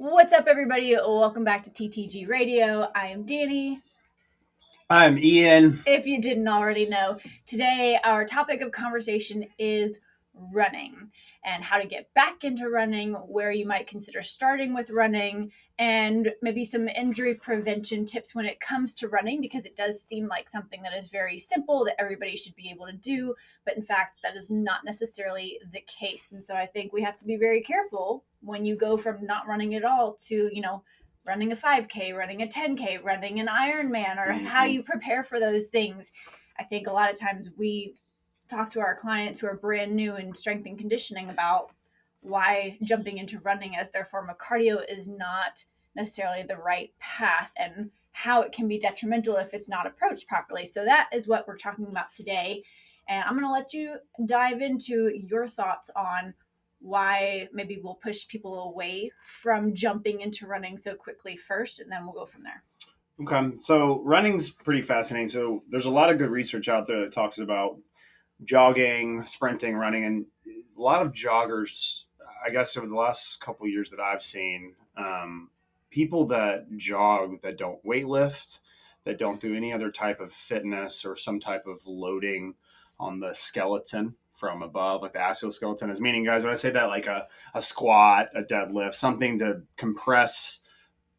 What's up, everybody? Welcome back to TTG Radio. I am Danny. I'm Ian. If you didn't already know, today our topic of conversation is running and how to get back into running, where you might consider starting with running, and maybe some injury prevention tips when it comes to running, because it does seem like something that is very simple that everybody should be able to do. But in fact, that is not necessarily the case. And so I think we have to be very careful when you go from not running at all to, running a 5K, running a 10K, running an Ironman, or how you prepare for those things. I think a lot of times we talk to our clients who are brand new in strength and conditioning about why jumping into running as their form of cardio is not necessarily the right path, and how it can be detrimental if it's not approached properly. So that is what we're talking about today. And I'm going to let you dive into your thoughts on why maybe we'll push people away from jumping into running so quickly first, and then we'll go from there. Okay, so running's pretty fascinating. So there's a lot of good research out there that talks about jogging, sprinting, running, and a lot of joggers. I guess over the last couple of years that I've seen, people that jog that don't weightlift, that don't do any other type of fitness or some type of loading on the skeleton from above, like the exoskeleton is meaning, guys, when I say that, like a squat, a deadlift, something to compress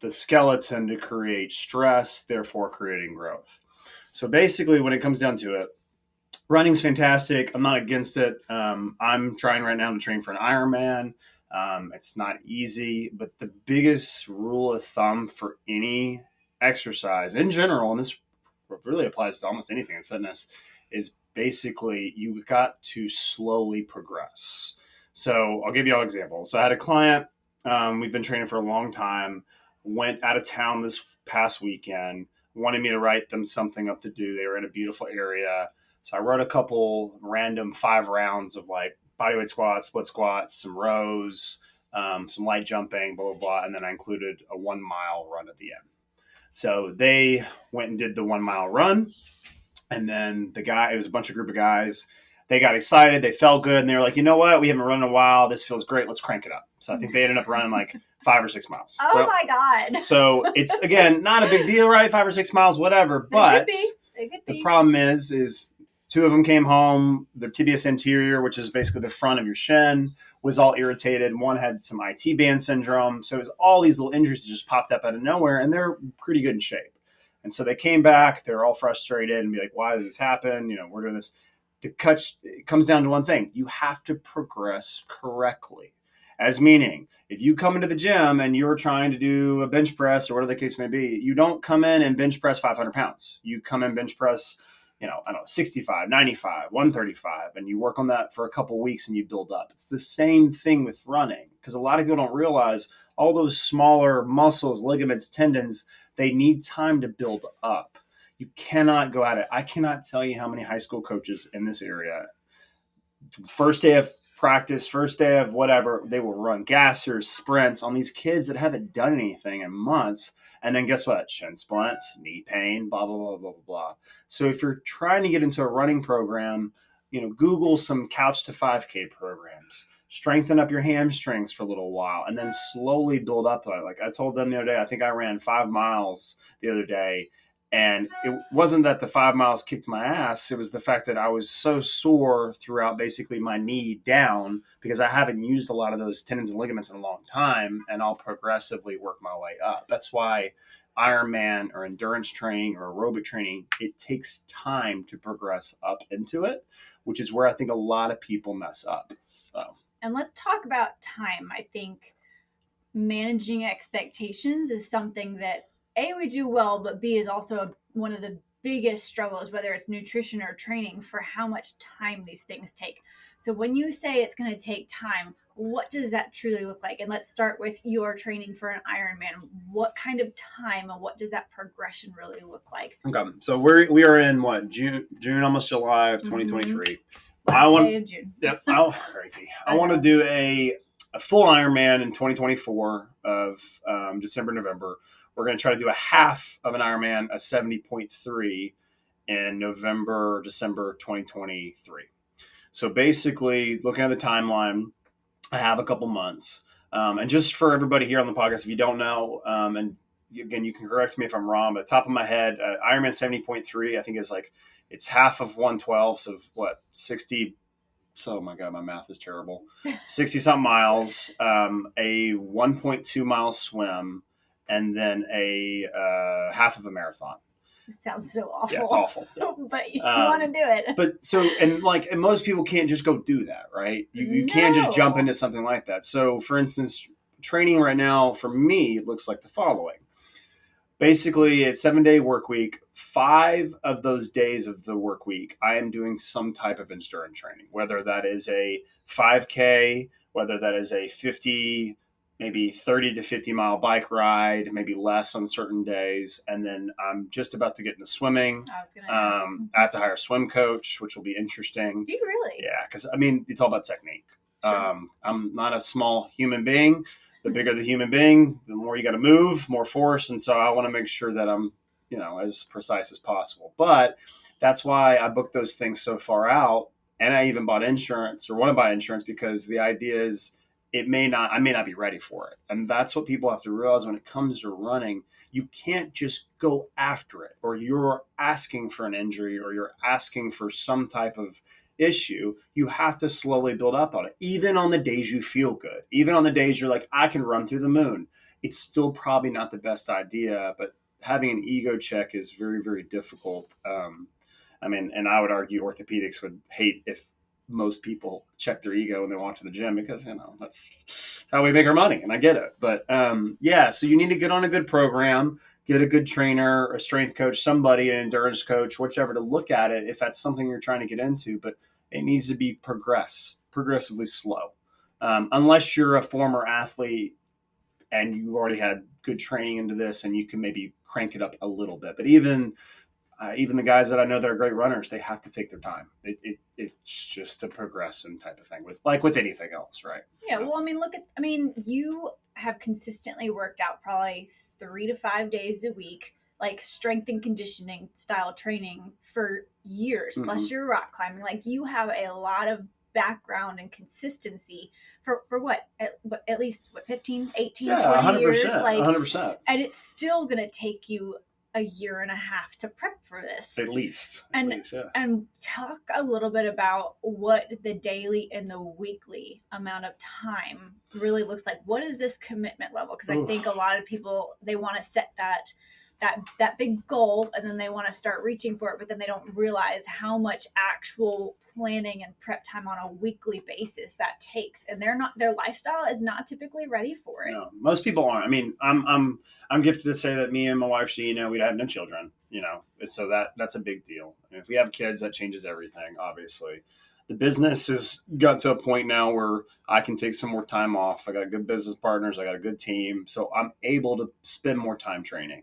the skeleton to create stress, therefore creating growth. So basically, when it comes down to it, running's fantastic. I'm not against it. I'm trying right now to train for an Ironman. It's not easy, but the biggest rule of thumb for any exercise in general, and this really applies to almost anything in fitness, is basically you've got to slowly progress. So I'll give you an example. So I had a client, we've been training for a long time, went out of town this past weekend, wanted me to write them something up to do. They were in a beautiful area. So I wrote a couple random 5 rounds of like bodyweight squats, split squats, some rows, some light jumping, blah, blah, blah. And then I included a 1 mile run at the end. So they went and did the 1 mile run. And then it was a group of guys. They got excited. They felt good. And they were like, you know what? We haven't run in a while. This feels great. Let's crank it up. So I think they ended up running like 5 or 6 miles. Oh my God. So it's, again, not a big deal, right? 5 or 6 miles, whatever. But it could be. The problem is 2 of them came home. Their tibius anterior, which is basically the front of your shin, was all irritated. One had some IT band syndrome. So it was all these little injuries that just popped up out of nowhere, and they're pretty good in shape. And so they came back. They're all frustrated and be like, why does this happen? We're doing this. It comes down to one thing. You have to progress correctly. As meaning, if you come into the gym and you're trying to do a bench press or whatever the case may be, you don't come in and bench press 500 pounds. You come in bench press, 65, 95, 135, and you work on that for a couple of weeks and you build up. It's the same thing with running, because a lot of people don't realize all those smaller muscles, ligaments, tendons, they need time to build up. You cannot go at it. I cannot tell you how many high school coaches in this area, first day of practice, first day of whatever, they will run gassers, sprints on these kids that haven't done anything in months. And then guess what? Shin splints, knee pain, blah, blah, blah, blah, blah. So if you're trying to get into a running program, Google some couch to 5K programs. Strengthen up your hamstrings for a little while and then slowly build up. Like I told them the other day, I think I ran 5 miles the other day. And it wasn't that the 5 miles kicked my ass. It was the fact that I was so sore throughout basically my knee down, because I haven't used a lot of those tendons and ligaments in a long time, and I'll progressively work my way up. That's why Ironman or endurance training or aerobic training, it takes time to progress up into it, which is where I think a lot of people mess up. And let's talk about time. I think managing expectations is something that A, we do well, but B is also one of the biggest struggles, whether it's nutrition or training, for how much time these things take. So when you say it's going to take time, what does that truly look like? And let's start with your training for an Ironman. What kind of time and what does that progression really look like? Okay, so we are in June, almost July of 2023. Last day of June. Yep, crazy. I want to do a full Ironman in 2024 of December, November. We're going to try to do a half of an Ironman, a 70.3 in November, December 2023. So basically, looking at the timeline, I have a couple months. And just for everybody here on the podcast, if you don't know, and again, you can correct me if I'm wrong, but top of my head, Ironman 70.3, I think is like, it's half of 112. So what, 60, so my God, my math is terrible. 60 something miles, a 1.2 mile swim, and then a half of a marathon. It sounds so awful. Yeah, it's awful. Yeah. But you want to do it. But so, and most people can't just go do that, right? You can't just jump into something like that. So for instance, training right now for me looks like the following. Basically, it's 7-day work week. 5 of those days of the work week, I am doing some type of endurance training, whether that is a 5K, whether that is a 50, maybe 30 to 50 mile bike ride, maybe less on certain days. And then I'm just about to get into swimming. I was going to ask. I have to hire a swim coach, which will be interesting. Do you really? Yeah, because I mean, it's all about technique. Sure. I'm not a small human being. The bigger the human being, the more you got to move, more force. And so I want to make sure that I'm, as precise as possible. But that's why I booked those things so far out. And I even bought insurance or want to buy insurance because the idea is I may not be ready for it. And that's what people have to realize when it comes to running. You can't just go after it, or you're asking for an injury, or you're asking for some type of issue. You have to slowly build up on it. Even on the days you feel good, even on the days you're like, I can run through the moon, it's still probably not the best idea. But having an ego check is very, very difficult. And I would argue orthopedics would hate if most people check their ego when they walk to the gym, because that's how we make our money, and I get it. But so you need to get on a good program, get a good trainer, a strength coach, somebody, an endurance coach, whichever, to look at it if that's something you're trying to get into. But it needs to be progressively slow, unless you're a former athlete and you already had good training into this, and you can maybe crank it up a little bit. But even the guys that I know that are great runners, they have to take their time. It's just a progression type of thing, with anything else, right? Yeah, well, you have consistently worked out probably 3 to 5 days a week, like strength and conditioning style training for years, plus your rock climbing. Like, you have a lot of background and consistency for what, at least 15, 18, 20 100%, years. Like 100%. And it's still going to take you a year and a half to prep for this, at least. And talk a little bit about what the daily and the weekly amount of time really looks like. What is this commitment level? Because I think a lot of people, they want to set that big goal, and then they want to start reaching for it, but then they don't realize how much actual planning and prep time on a weekly basis that takes, and their lifestyle is not typically ready for it. No, most people aren't. I mean, I'm gifted to say that me and my wife, we'd have no children, so that's a big deal. And if we have kids, that changes everything, obviously. The business has got to a point now where I can take some more time off. I got good business partners. I got a good team. So I'm able to spend more time training.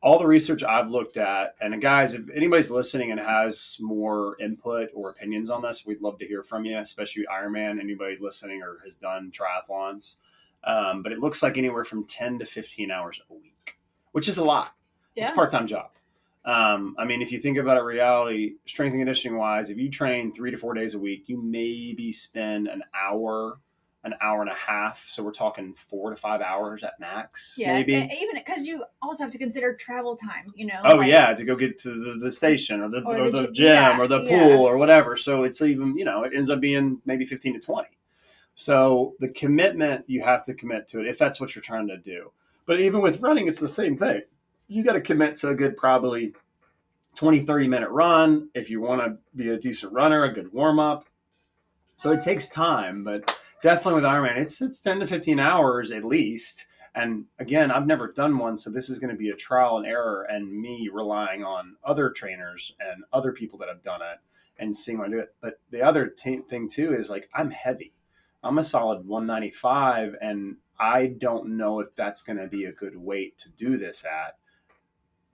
All the research I've looked at, and guys, if anybody's listening and has more input or opinions on this, we'd love to hear from you, especially Ironman, anybody listening or has done triathlons. But it looks like anywhere from 10 to 15 hours a week, which is a lot. Yeah. It's a part-time job. If you think about it, reality, strength and conditioning wise, if you train 3 to 4 days a week, you maybe spend an hour and a half. So we're talking 4 to 5 hours at max. Yeah, maybe. Even because you also have to consider travel time, to go get to the station or the gym or the pool or whatever. So it's even, it ends up being maybe 15 to 20. So the commitment, you have to commit to it if that's what you're trying to do. But even with running, it's the same thing. You got to commit to a good, probably 20, 30-minute run. If you want to be a decent runner, a good warm up. So it takes time, but definitely with Ironman, it's 10 to 15 hours at least. And again, I've never done one, so this is going to be a trial and error, and me relying on other trainers and other people that have done it and seeing when I do it. But the other thing too is, like, I'm heavy. I'm a solid 195, and I don't know if that's going to be a good weight to do this at,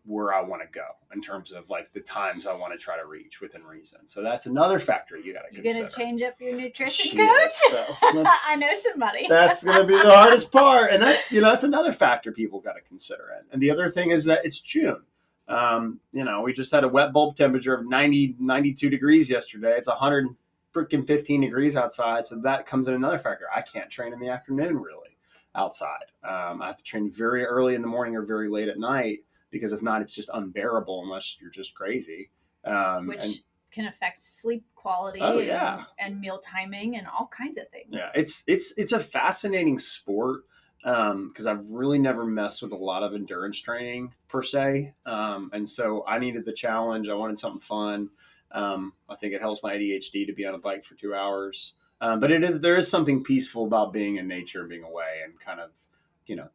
where I want to go in terms of like the times I want to try to reach within reason. So that's another factor you got to consider. You're going to change up your nutrition coach? So I know somebody. That's going to be the hardest part. And that's, that's another factor people got to consider. And the other thing is that it's June. We just had a wet bulb temperature of 92 degrees yesterday. It's 115 degrees outside. So that comes in another factor. I can't train in the afternoon really. outside. I have to train very early in the morning or very late at night, because if not, it's just unbearable unless you're just crazy. And Which can affect sleep oh quality yeah, and meal timing and all kinds of yeah, things. it's a fascinating sport, because I've really never messed with a lot of endurance training per se, and so I needed the challenge. I wanted something fun. I think it helps my ADHD to be on a bike for 2 hours, but there is something peaceful about being in nature and being away and kind of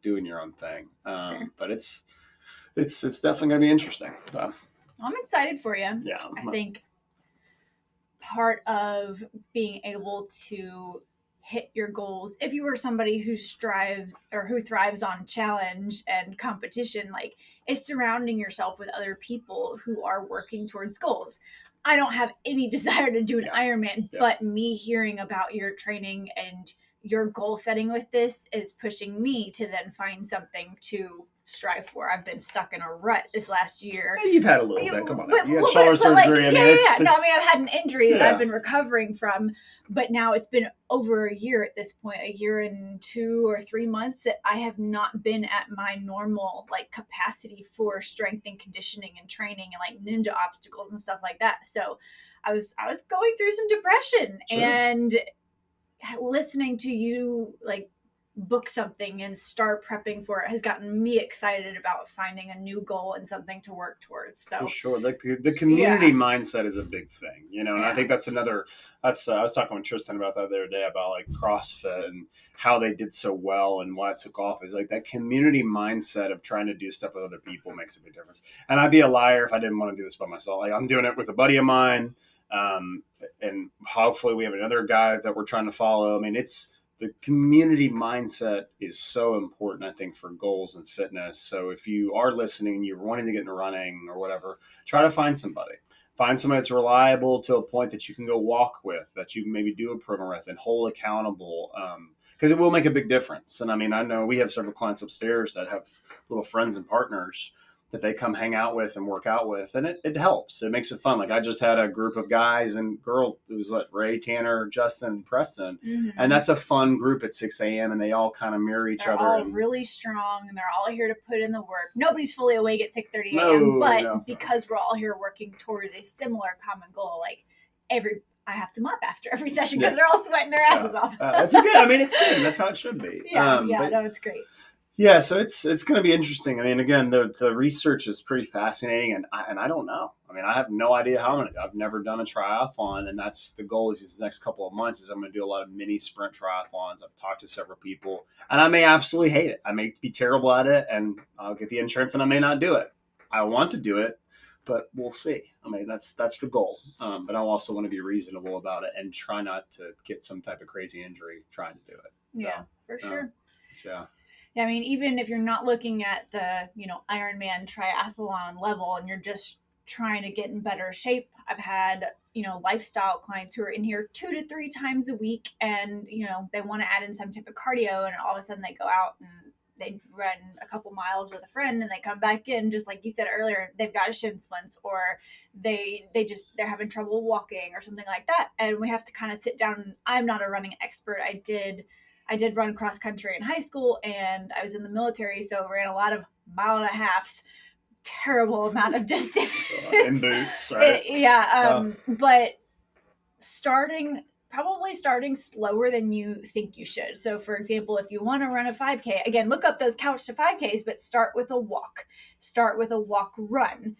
doing your own thing. That's fair. But it's definitely gonna be interesting. I'm excited for you. Yeah, I think part of being able to hit your goals, if you were somebody who thrives on challenge and competition, like, is surrounding yourself with other people who are working towards goals. I don't have any desire to do an Ironman, but me hearing about your training and your goal setting with this is pushing me to then find something to strive for. I've been stuck in a rut this last year. You've had a little bit. Come on, you had shoulder surgery. Like, no, I mean, I've had an injury that I've been recovering from, but now it's been over a year at this point, a year and 2 or 3 months, that I have not been at my normal like capacity for strength and conditioning and training and like ninja obstacles and stuff like that. So I was going through some depression, and listening to you like book something and start prepping for it has gotten me excited about finding a new goal and something to work towards. So for sure, like the community mindset is a big thing, and I think that's another. I was talking with Tristan about that the other day, about like CrossFit and how they did so well and why it took off. Is like that community mindset of trying to do stuff with other people makes a big difference. And I'd be a liar if I didn't want to do this by myself. Like, I'm doing it with a buddy of mine, and hopefully we have another guy that we're trying to follow. I mean, the community mindset is so important, I think, for goals and fitness. So if you are listening, you're wanting to get into running or whatever, try to find somebody. Find somebody that's reliable to a point that you can go walk with, that you can maybe do a program with and hold accountable, because it will make a big difference. And I mean, I know we have several clients upstairs that have little friends and partners that they come hang out with and work out with, and it helps. It makes it fun. Like, I just had a group of guys and girl. It was Ray, Tanner, Justin, Preston, and that's a fun group at 6 a.m. and they all kind of mirror each other. They're all really strong, and they're all here to put in the work. Nobody's fully awake at 6:30 a.m., but because we're all here working towards a similar common goal, like I have to mop after every session because they're all sweating their asses off. That's good. I mean, it's good. That's how it should be. No, it's great. Yeah, so it's going to be interesting. I mean, again, the research is pretty fascinating, and I don't know. I mean, I have no idea how I'm going to do. I've never done a triathlon, and that's the goal. Is these next couple of months is I'm going to do a lot of mini sprint triathlons. I've talked to several people, and I may absolutely hate it. I may be terrible at it, and I'll get the insurance, and I may not do it. I want to do it, but we'll see. I mean, that's the goal. But I also want to be reasonable about it and try not to get some type of crazy injury trying to do it. Yeah, for sure. Yeah. I mean, even if you're not looking at the, Ironman triathlon level and you're just trying to get in better shape, I've had, lifestyle clients who are in here 2 to 3 times a week, and, they want to add in some type of cardio, and all of a sudden they go out and they run a couple miles with a friend and they come back in, just like you said earlier, they've got a shin splints, or they're having trouble walking or something like that. And we have to kind of sit down. I'm not a running expert. I did run cross country in high school, and I was in the military, so I ran a lot of 1.5 miles, terrible amount of distance. In boots, right? But probably starting slower than you think you should. So for example, if you want to run a 5K, again, look up those couch to 5Ks, but start with a walk run,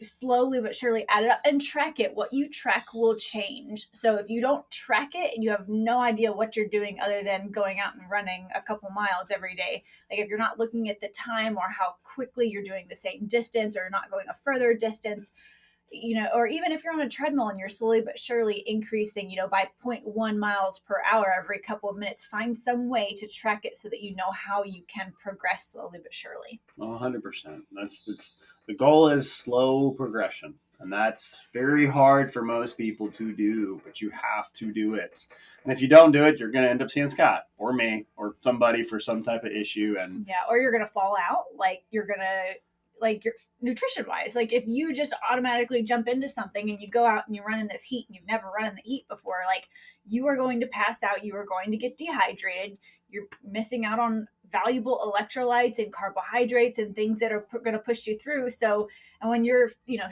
slowly but surely add it up and track it. What you track will change. So if you don't track it and you have no idea what you're doing other than going out and running a couple miles every day, like if you're not looking at the time or how quickly you're doing the same distance, or you're not going a further distance, or even if you're on a treadmill and you're slowly but surely increasing, by 0.1 miles per hour every couple of minutes, find some way to track it so that you know how you can progress slowly but surely. 100%. That's the goal is slow progression. And that's very hard for most people to do, but you have to do it. And if you don't do it, you're going to end up seeing Scott or me or somebody for some type of issue. And or you're going to fall out. You're going to, your nutrition wise, if you just automatically jump into something and you go out and you run in this heat and you've never run in the heat before, you are going to pass out. You are going to get dehydrated. you're missing out on valuable electrolytes and carbohydrates and things that are going to push you through. So, and when you're,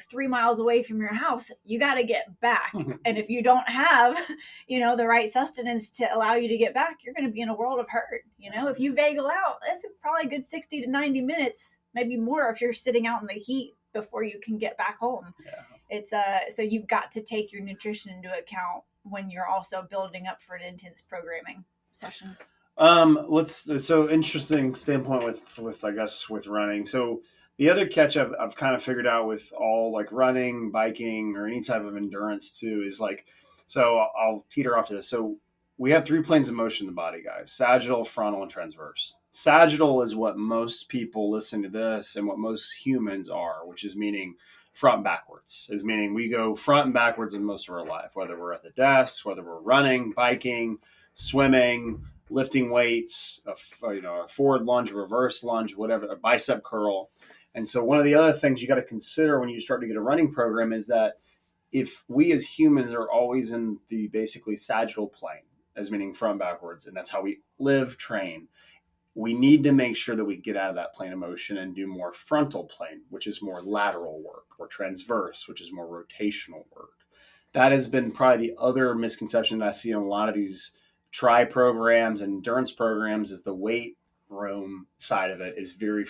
3 miles away from your house, you got to get back. And if you don't have, the right sustenance to allow you to get back, you're going to be in a world of hurt. If you vagal out, that's probably a good 60 to 90 minutes, maybe more if you're sitting out in the heat before you can get back home. Yeah. It's so you've got to take your nutrition into account when you're also building up for an intense programming session. So interesting standpoint with I guess with running. So the other catch I've kind of figured out with all like running, biking, or any type of endurance too is like, so I'll teeter off to this. So we have 3 planes of motion in the body, guys: sagittal, frontal, and transverse. Sagittal is what most people listening to this and what most humans are, which is meaning front and backwards, is meaning we go front and backwards in most of our life, whether we're at the desk, whether we're running, biking, swimming, lifting weights, a forward lunge, a reverse lunge, whatever, a bicep curl. And so one of the other things you got to consider when you start to get a running program is that if we as humans are always in the basically sagittal plane, as meaning front and backwards, and that's how we live, train, we need to make sure that we get out of that plane of motion and do more frontal plane, which is more lateral work, or transverse, which is more rotational work. That has been probably the other misconception that I see in a lot of these tri programs and endurance programs is the weight room side of it is very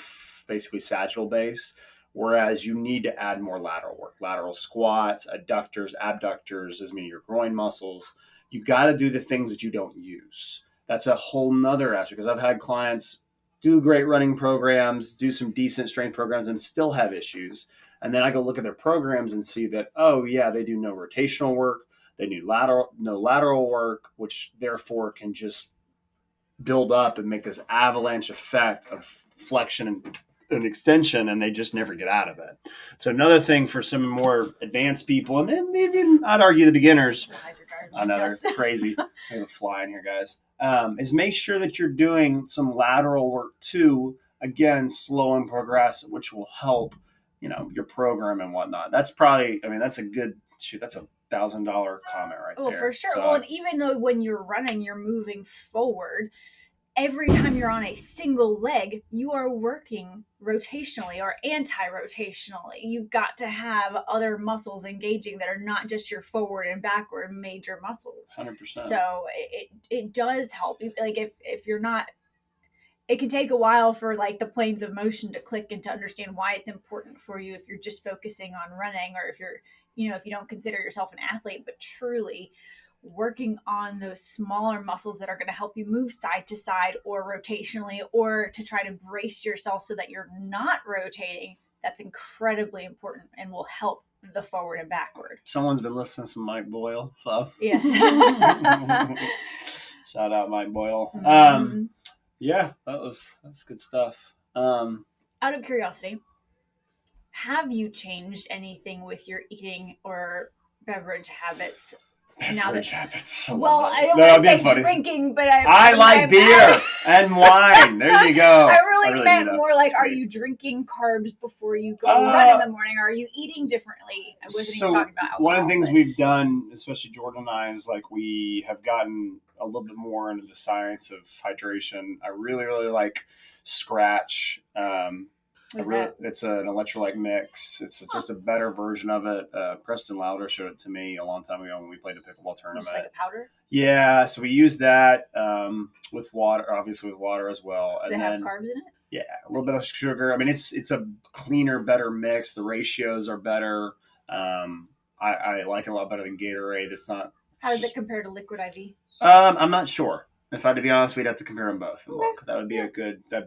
basically sagittal based, whereas you need to add more lateral work, lateral squats, adductors, abductors, as meaning your groin muscles. You got to do the things that you don't use. That's a whole nother aspect, because I've had clients do great running programs, do some decent strength programs, and still have issues. And then I go look at their programs and see that, oh yeah, they do no rotational work. They do no lateral work, which therefore can just build up and make this avalanche effect of flexion and extension, and they just never get out of it. So another thing for some more advanced people, and then maybe I'd argue the beginners, another crazy, I have a fly in here, guys, is make sure that you're doing some lateral work too. Again, slow and progressive, which will help, your program and whatnot. That's probably, that's a good shoot. That's $1,000 comment right there. Oh, for sure. Well, and even though when you're running, you're moving forward, every time you're on a single leg, you are working rotationally or anti-rotationally. You've got to have other muscles engaging that are not just your forward and backward major muscles. 100%. So it does help. Like if you're not, it can take a while for like the planes of motion to click and to understand why it's important for you if you're just focusing on running, or if you're, if you don't consider yourself an athlete, but truly working on those smaller muscles that are going to help you move side to side or rotationally, or to try to brace yourself so that you're not rotating. That's incredibly important and will help the forward and backward. Someone's been listening to some Mike Boyle stuff. Yes. Shout out Mike Boyle. Mm-hmm. Yeah, that's good stuff. Out of curiosity, have you changed anything with your eating or beverage habits? Habits. Well, I don't want to say drinking, but I like beer and wine. There you go. I really meant more like, are you drinking carbs before you go run in the morning? Or are you eating differently? I wasn't even talking about alcohol. One of the things we've done, especially Jordan and I, is like we have gotten a little bit more into the science of hydration. I really, really like Scratch. It's an electrolyte mix. It's just a better version of it. Preston Lauder showed it to me a long time ago when we played a pickleball tournament. Just like a powder? Yeah, so we use that with water, obviously with water as well. Does it have carbs in it? Yeah, a little bit of sugar. I mean, it's a cleaner, better mix. The ratios are better. I like it a lot better than Gatorade. It's not. How does it compare to liquid IV? I'm not sure. If I had to be honest, we'd have to compare them both. And look, that'd be a good. I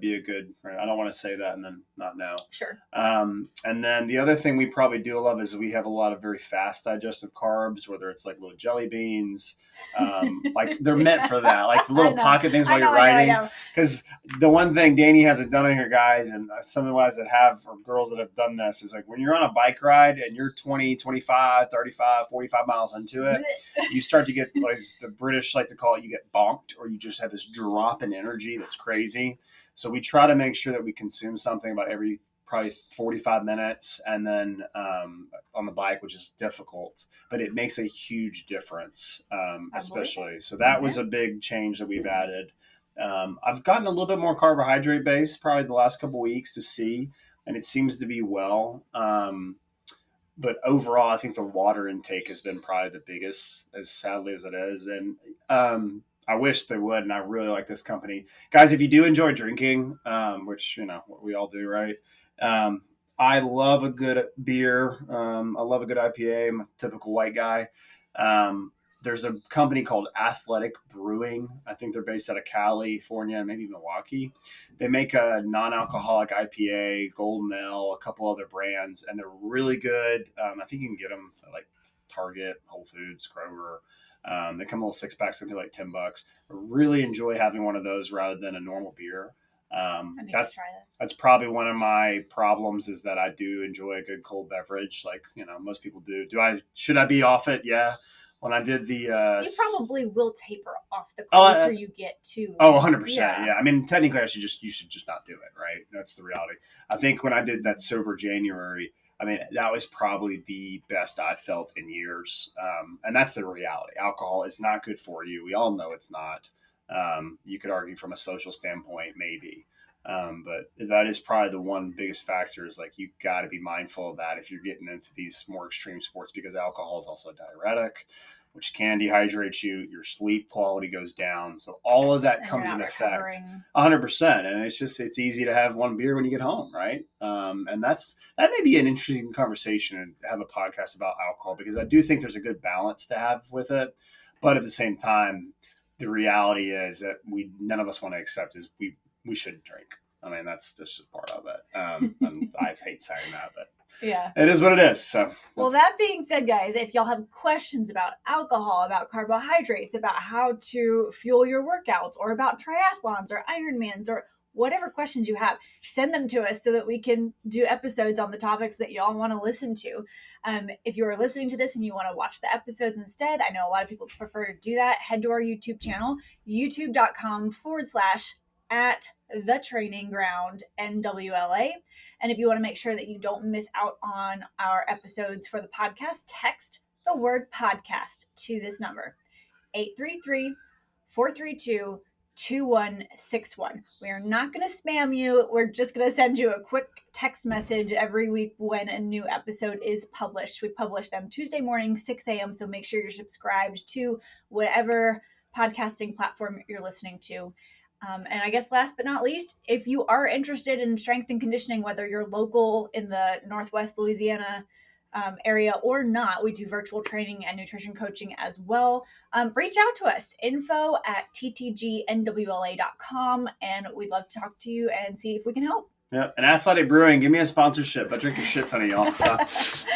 don't want to say that and then not know. Sure. And then the other thing we probably do love is we have a lot of very fast digestive carbs, whether it's like little jelly beans, like they're meant for that, like the little pocket things while you're riding. Because the one thing Danny hasn't done in here, guys, and some of the guys that have, or girls that have done this, is like when you're on a bike ride and you're 20, 25, 35, 45 miles into it, you start to get, like the British like to call it, you get bonked, or you just have this drop in energy that's crazy. So we try to make sure that we consume something about every probably 45 minutes, and then on the bike, which is difficult, but it makes a huge difference, especially. So that was a big change that we've added. I've gotten a little bit more carbohydrate based probably the last couple weeks to see, and it seems to be well. But overall, I think the water intake has been probably the biggest, as sadly as it is. And I wish they would, and I really like this company, guys. If you do enjoy drinking, which we all do, right? Um, I love a good beer. I love a good IPA. I'm a typical white guy. Um, there's a company called Athletic Brewing. I think they're based out of California, maybe Milwaukee. They make a non-alcoholic IPA, Golden Ale, a couple other brands, and they're really good. I think you can get them at like Target, Whole Foods, Kroger. They come in little six packs. I think like $10. I really enjoy having one of those rather than a normal beer. I need to try that. That's probably one of my problems is that I do enjoy a good cold beverage, like most people do. Should I be off it? Yeah. When I did the you probably will taper off the closer you get to 100%. Yeah. I mean, technically you should just not do it, right? That's the reality. I think when I did that sober January, I mean, that was probably the best I felt in years. And that's the reality. Alcohol is not good for you. We all know it's not. You could argue from a social standpoint, maybe. But that is probably the one biggest factor is like, you got to be mindful of that if you're getting into these more extreme sports, because alcohol is also a diuretic, which can dehydrate you. Your sleep quality goes down. So all of that comes in effect 100%. And it's easy to have one beer when you get home. Right. And that may be an interesting conversation and have a podcast about alcohol, because I do think there's a good balance to have with it. But at the same time, the reality is that none of us want to accept is we shouldn't drink. I mean, that's just part of it. And I hate saying that, but yeah, it is what it is. So, well, that being said, guys, if y'all have questions about alcohol, about carbohydrates, about how to fuel your workouts, or about triathlons or Ironmans, or whatever questions you have, send them to us so that we can do episodes on the topics that y'all want to listen to. If you are listening to this and you want to watch the episodes instead, I know a lot of people prefer to do that. Head to our YouTube channel, youtube.com/at the training ground NWLA. And if you want to make sure that you don't miss out on our episodes for the podcast, text the word podcast to this number, 833-432-2161. We are not going to spam you. We're just going to send you a quick text message every week when a new episode is published. We publish them Tuesday morning, 6 a.m. So make sure you're subscribed to whatever podcasting platform you're listening to. And I guess last but not least, if you are interested in strength and conditioning, whether you're local in the Northwest Louisiana area or not, we do virtual training and nutrition coaching as well. Reach out to us, info@ttgnwla.com, and we'd love to talk to you and see if we can help. Yeah, and Athletic Brewing, give me a sponsorship. I drink a shit ton of y'all. So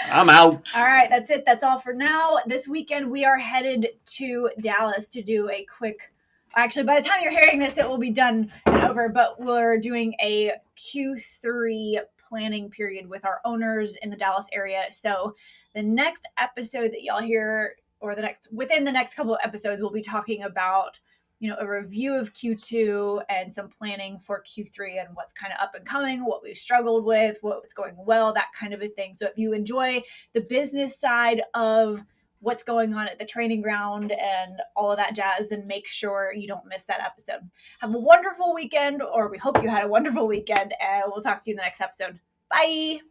I'm out. All right, that's it. That's all for now. This weekend, we are headed to Dallas to do a quick... Actually, by the time you're hearing this, it will be done and over, but we're doing a Q3 planning period with our owners in the Dallas area. So the next episode that y'all hear, or within the next couple of episodes, we'll be talking about, a review of Q2 and some planning for Q3 and what's kind of up and coming, what we've struggled with, what's going well, that kind of a thing. So if you enjoy the business side of what's going on at the training ground and all of that jazz, then make sure you don't miss that episode. Have a wonderful weekend, or we hope you had a wonderful weekend, and we'll talk to you in the next episode. Bye.